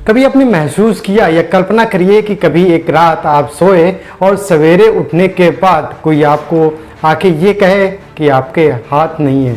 कभी आपने महसूस किया या कल्पना करिए कि कभी एक रात आप सोए और सवेरे उठने के बाद कोई आपको आके ये कहे कि आपके हाथ नहीं है,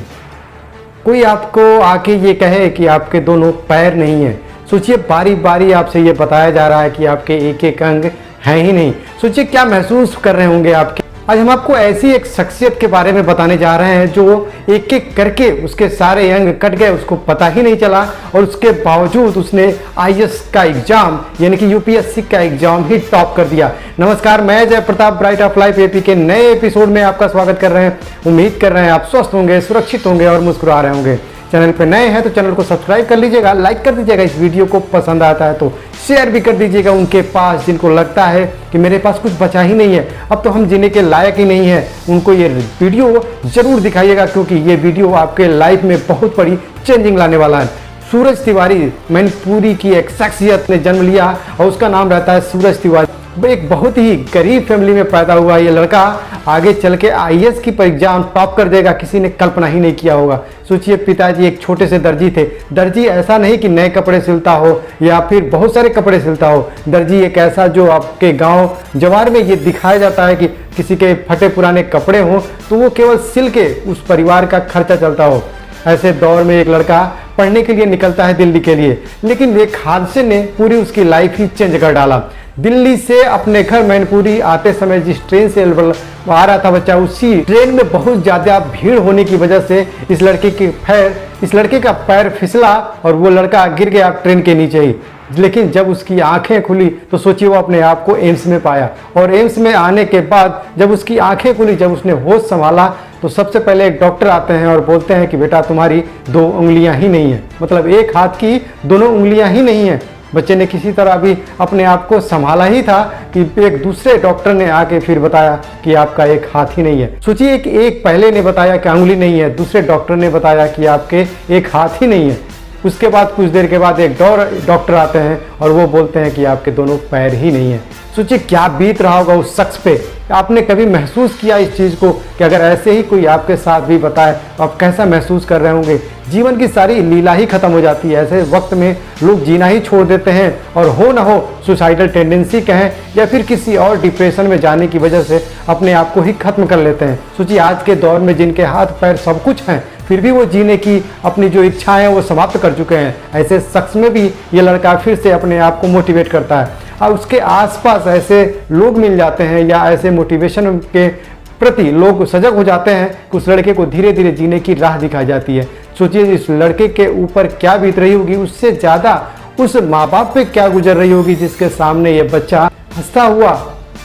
कोई आपको आके ये कहे कि आपके दोनों पैर नहीं हैं। सोचिए बारी बारी आपसे ये बताया जा रहा है कि आपके एक एक अंग हैं ही नहीं। सोचिए क्या महसूस कर रहे होंगे आपके। आज हम आपको ऐसी एक शख्सियत के बारे में बताने जा रहे हैं जो एक एक करके उसके सारे अंग कट गए, उसको पता ही नहीं चला और उसके बावजूद उसने आईएएस का एग्जाम यानी कि यूपीएससी का एग्जाम ही टॉप कर दिया। नमस्कार, मैं जय Pratap bright of life AP के नए एपिसोड में आपका स्वागत कर रहे हैं। उम्मीद कर रहे हैं आप स्वस्थ होंगे, सुरक्षित होंगे और मुस्कुरा रहे होंगे। चैनल पे नए हैं तो चैनल को सब्सक्राइब कर लीजिएगा, लाइक कर दीजिएगा, इस वीडियो को पसंद आता है तो शेयर भी कर दीजिएगा उनके पास जिनको लगता है कि मेरे पास कुछ बचा ही नहीं है, अब तो हम जीने के लायक ही नहीं है। उनको ये वीडियो जरूर दिखाइएगा क्योंकि ये वीडियो आपके लाइफ में बहुत बड़ी चेंजिंग लाने वाला है। सूरज तिवारी मैनपुरी की एक शख्सियत ने जन्म लिया और उसका नाम रहता है सूरज तिवारी। एक बहुत ही गरीब फैमिली में पैदा हुआ ये लड़का आगे चल के आईएएस की एग्जाम टॉप कर देगा, किसी ने कल्पना ही नहीं किया होगा। सोचिए पिताजी एक छोटे से दर्जी थे। दर्जी ऐसा नहीं कि नए कपड़े सिलता हो या फिर बहुत सारे कपड़े सिलता हो। दर्जी एक ऐसा जो आपके गांव जवार में ये दिखाया जाता है कि किसी के फटे पुराने कपड़े हों तो वो केवल सिल के उस परिवार का खर्चा चलता हो। ऐसे दौर में एक लड़का पढ़ने के लिए निकलता है दिल्ली के लिए, लेकिन एक हादसे ने पूरी उसकी लाइफ ही चेंज कर डाला। दिल्ली से अपने घर मैनपुरी आते समय जिस ट्रेन से आ रहा था बच्चा, उसी ट्रेन में बहुत ज़्यादा भीड़ होने की वजह से इस लड़के का पैर फिसला और वो लड़का गिर गया ट्रेन के नीचे ही। लेकिन जब उसकी आंखें खुली तो सोचिए वो अपने आप को एम्स में पाया और एम्स में आने के बाद जब उसकी आंखें खुली, जब उसने होश संभाला तो सबसे पहले एक डॉक्टर आते हैं और बोलते हैं कि बेटा तुम्हारी 2 उंगलियां ही नहीं है, मतलब एक हाथ की दोनों उंगलियां ही नहीं है। बच्चे ने किसी तरह भी अपने आप को संभाला ही था कि एक दूसरे डॉक्टर ने आके फिर बताया कि आपका एक हाथ ही नहीं है। सोचिए एक पहले ने बताया कि उंगली नहीं है, दूसरे डॉक्टर ने बताया कि आपके एक हाथ ही नहीं है। उसके बाद कुछ देर के बाद एक और डॉक्टर आते हैं और वो बोलते हैं कि आपके दोनों पैर ही नहीं है। सोचिए क्या बीत रहा होगा उस शख्स पे। आपने कभी महसूस किया इस चीज़ को कि अगर ऐसे ही कोई आपके साथ भी बताए तो आप कैसा महसूस कर रहे होंगे। जीवन की सारी लीला ही खत्म हो जाती है। ऐसे वक्त में लोग जीना ही छोड़ देते हैं और हो ना हो सुसाइडल टेंडेंसी कहें या फिर किसी और डिप्रेशन में जाने की वजह से अपने आप को ही खत्म कर लेते हैं। सोचिए आज के दौर में जिनके हाथ पैर सब कुछ हैं फिर भी वो जीने की अपनी जो इच्छाएं वो समाप्त कर चुके हैं। ऐसे शख्स में भी ये लड़का फिर से अपने आप को मोटिवेट करता है और उसके आसपास ऐसे लोग मिल जाते हैं या ऐसे मोटिवेशन के प्रति लोग सजग हो जाते हैं कि उस लड़के को धीरे धीरे जीने की राह दिखाई जाती है। सोचिए इस लड़के के ऊपर क्या बीत रही होगी, उससे ज़्यादा उस माँ बाप पे क्या गुजर रही होगी जिसके सामने ये बच्चा हंसता हुआ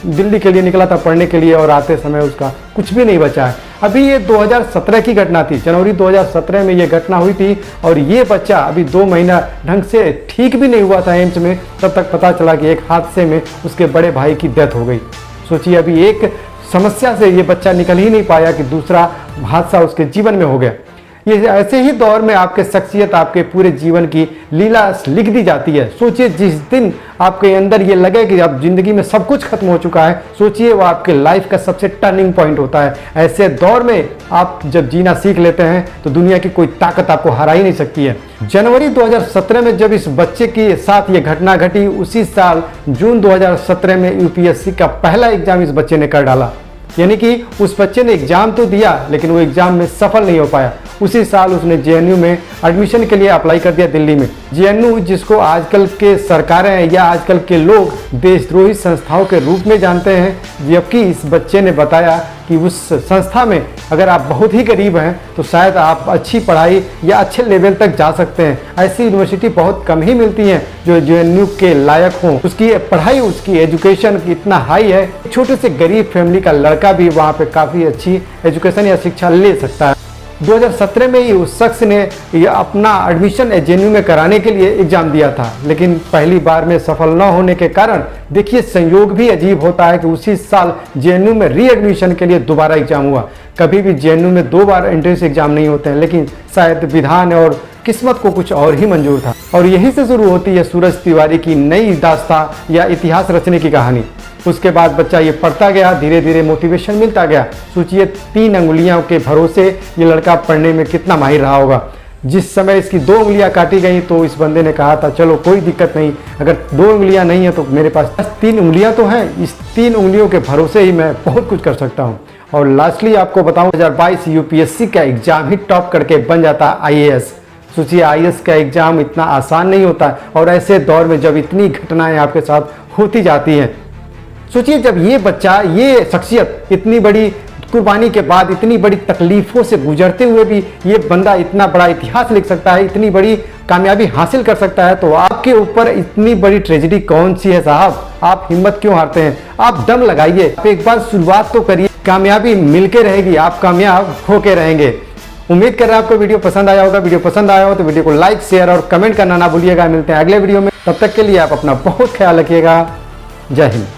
दिल्ली के लिए निकला था पढ़ने के लिए और आते समय उसका कुछ भी नहीं बचा है। अभी ये 2017 की घटना थी, जनवरी 2017 में ये घटना हुई थी और ये बच्चा अभी 2 महीना ढंग से ठीक भी नहीं हुआ था एम्स में, तब तक पता चला कि एक हादसे में उसके बड़े भाई की डेथ हो गई। सोचिए अभी एक समस्या से ये बच्चा निकल ही नहीं पाया कि दूसरा हादसा उसके जीवन में हो गया। ये ऐसे ही दौर में आपके शख्सियत आपके पूरे जीवन की लीला लिख दी जाती है। सोचिए जिस दिन आपके अंदर ये लगे कि अब जिंदगी में सब कुछ खत्म हो चुका है, सोचिए वो आपके लाइफ का सबसे टर्निंग पॉइंट होता है। ऐसे दौर में आप जब जीना सीख लेते हैं तो दुनिया की कोई ताकत आपको हरा ही नहीं सकती है। जनवरी 2017 में जब इस बच्चे के साथ ये घटना घटी, उसी साल जून 2017 में यूपीएससी का पहला एग्जाम इस बच्चे ने कर डाला। यानी कि उस बच्चे ने एग्जाम तो दिया लेकिन वो एग्जाम में सफल नहीं हो पाया। उसी साल उसने जेएनयू में एडमिशन के लिए अप्लाई कर दिया दिल्ली में। जेएनयू जिसको आजकल के सरकारें या आजकल के लोग देशद्रोही संस्थाओं के रूप में जानते हैं, जबकि इस बच्चे ने बताया कि उस संस्था में अगर आप बहुत ही गरीब हैं तो शायद आप अच्छी पढ़ाई या अच्छे लेवल तक जा सकते हैं। ऐसी यूनिवर्सिटी बहुत कम ही मिलती हैं जो जेएनयू के लायक हों। उसकी पढ़ाई, उसकी एजुकेशन इतना हाई है, छोटे से गरीब फैमिली का लड़का भी वहाँ पे काफ़ी अच्छी एजुकेशन या शिक्षा ले सकता है। 2017 में ही उस शख्स ने अपना एडमिशन जेएनयू में कराने के लिए एग्जाम दिया था, लेकिन पहली बार में सफल न होने के कारण देखिए संयोग भी अजीब होता है कि उसी साल जेएनयू में री एडमिशन के लिए दोबारा एग्जाम हुआ। कभी भी जेएनयू में 2 बार एंट्रेंस एग्जाम नहीं होते हैं, लेकिन शायद विधान और किस्मत को कुछ और ही मंजूर था। और यहीं से शुरू होती है सूरज तिवारी की नई दास्तां या इतिहास रचने की कहानी। उसके बाद बच्चा ये पढ़ता गया, धीरे धीरे मोटिवेशन मिलता गया। सोचिए 3 अंगुलियों के भरोसे ये लड़का पढ़ने में कितना माहिर रहा होगा। जिस समय इसकी 2 उंगलियां काटी गई तो इस बंदे ने कहा था चलो कोई दिक्कत नहीं, अगर 2 उंगलियां नहीं है तो मेरे पास 3 उंगलियां तो हैं, इस 3 उंगलियों के भरोसे ही मैं बहुत कुछ कर सकता हूं। और लास्टली आपको बताऊं 2022 यूपीएससी का एग्जाम ही टॉप करके बन जाता आईएएस। सोचिए आईएएस का एग्जाम इतना आसान नहीं होता और ऐसे दौर में जब इतनी घटनाएं आपके साथ होती जाती हैं। सोचिए जब ये बच्चा, ये शख्सियत इतनी बड़ी कुर्बानी के बाद, इतनी बड़ी तकलीफों से गुजरते हुए भी ये बंदा इतना बड़ा इतिहास लिख सकता है, इतनी बड़ी कामयाबी हासिल कर सकता है, तो आपके ऊपर इतनी बड़ी ट्रेजेडी कौन सी है साहब? आप हिम्मत क्यों हारते हैं? आप दम लगाइए, आप एक बार शुरुआत तो करिए, कामयाबी मिलके रहेगी, आप कामयाब होके रहेंगे। उम्मीद कर रहे हैं आपको वीडियो पसंद आया होगा। वीडियो पसंद आया हो तो वीडियो को लाइक, शेयर और कमेंट करना ना भूलिएगा। मिलते हैं अगले वीडियो में, तब तक के लिए आप अपना बहुत ख्याल रखिएगा। जय हिंद।